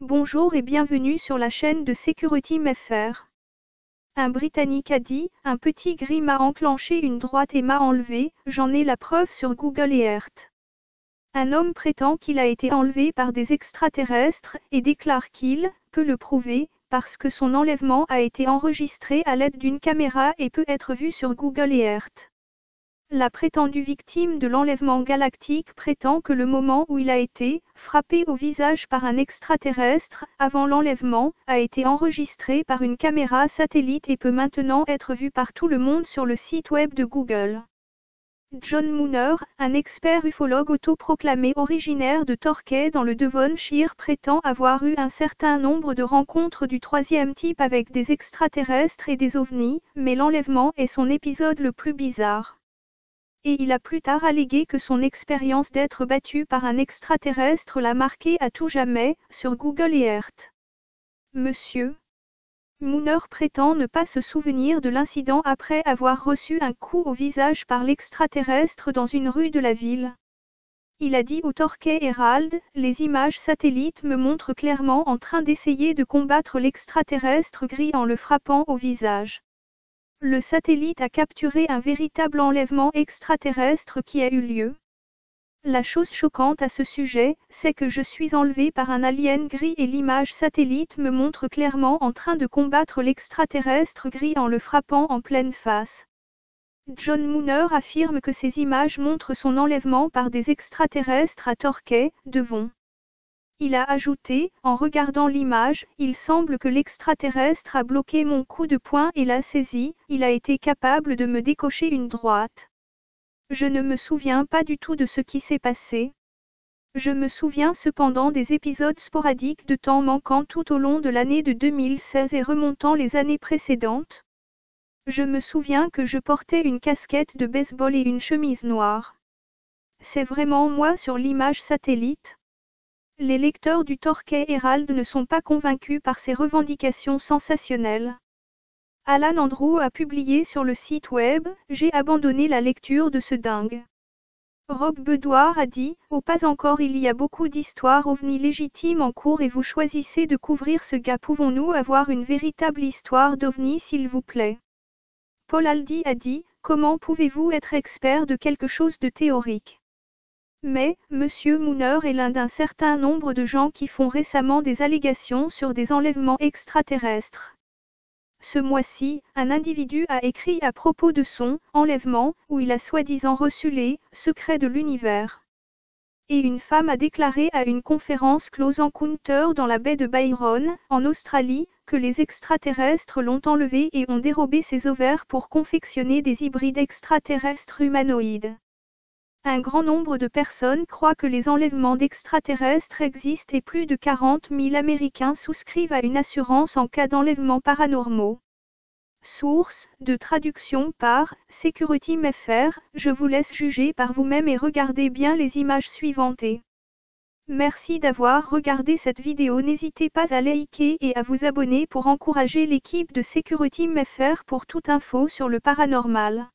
Bonjour et bienvenue sur la chaîne de SecurityMFR. Un Britannique a dit, un petit gris m'a enclenché une droite et m'a enlevé, j'en ai la preuve sur Google Earth. Un homme prétend qu'il a été enlevé par des extraterrestres et déclare qu'il peut le prouver, parce que son enlèvement a été enregistré à l'aide d'une caméra et peut être vu sur Google Earth. La prétendue victime de l'enlèvement galactique prétend que le moment où il a été frappé au visage par un extraterrestre, avant l'enlèvement, a été enregistré par une caméra satellite et peut maintenant être vu par tout le monde sur le site web de Google. John Mooner, un expert ufologue autoproclamé originaire de Torquay dans le Devonshire, prétend avoir eu un certain nombre de rencontres du troisième type avec des extraterrestres et des ovnis, mais l'enlèvement est son épisode le plus bizarre. Et il a plus tard allégué que son expérience d'être battu par un extraterrestre l'a marqué à tout jamais, sur Google Earth. Monsieur Mooner prétend ne pas se souvenir de l'incident après avoir reçu un coup au visage par l'extraterrestre dans une rue de la ville. Il a dit au Torquay Herald, les images satellites me montrent clairement en train d'essayer de combattre l'extraterrestre gris en le frappant au visage. Le satellite a capturé un véritable enlèvement extraterrestre qui a eu lieu. La chose choquante à ce sujet, c'est que je suis enlevé par un alien gris et l'image satellite me montre clairement en train de combattre l'extraterrestre gris en le frappant en pleine face. John Mooner affirme que ces images montrent son enlèvement par des extraterrestres à Torquay, Devon. Il a ajouté, en regardant l'image, il semble que l'extraterrestre a bloqué mon coup de poing et l'a saisi, il a été capable de me décocher une droite. Je ne me souviens pas du tout de ce qui s'est passé. Je me souviens cependant des épisodes sporadiques de temps manquant tout au long de l'année de 2016 et remontant les années précédentes. Je me souviens que je portais une casquette de baseball et une chemise noire. C'est vraiment moi sur l'image satellite? Les lecteurs du Torquay Herald ne sont pas convaincus par ces revendications sensationnelles. Alan Andrew a publié sur le site web « J'ai abandonné la lecture de ce dingue ». Rob Bedouard a dit « Oh pas encore, il y a beaucoup d'histoires ovnis légitimes en cours et vous choisissez de couvrir ce gars. Pouvons-nous avoir une véritable histoire d'ovnis s'il vous plaît ?» Paul Aldi a dit « Comment pouvez-vous être expert de quelque chose de théorique ?» Mais, Monsieur Mooner est l'un d'un certain nombre de gens qui font récemment des allégations sur des enlèvements extraterrestres. Ce mois-ci, un individu a écrit à propos de son enlèvement, où il a soi-disant reçu les secrets de l'univers. Et une femme a déclaré à une conférence Close Encounter dans la baie de Byron, en Australie, que les extraterrestres l'ont enlevé et ont dérobé ses ovaires pour confectionner des hybrides extraterrestres humanoïdes. Un grand nombre de personnes croient que les enlèvements d'extraterrestres existent et plus de 40 000 Américains souscrivent à une assurance en cas d'enlèvements paranormaux. Source, de traduction par SecurityMFR, je vous laisse juger par vous-même et regardez bien les images suivantes. Merci d'avoir regardé cette vidéo. N'hésitez pas à liker et à vous abonner pour encourager l'équipe de SecurityMFR pour toute info sur le paranormal.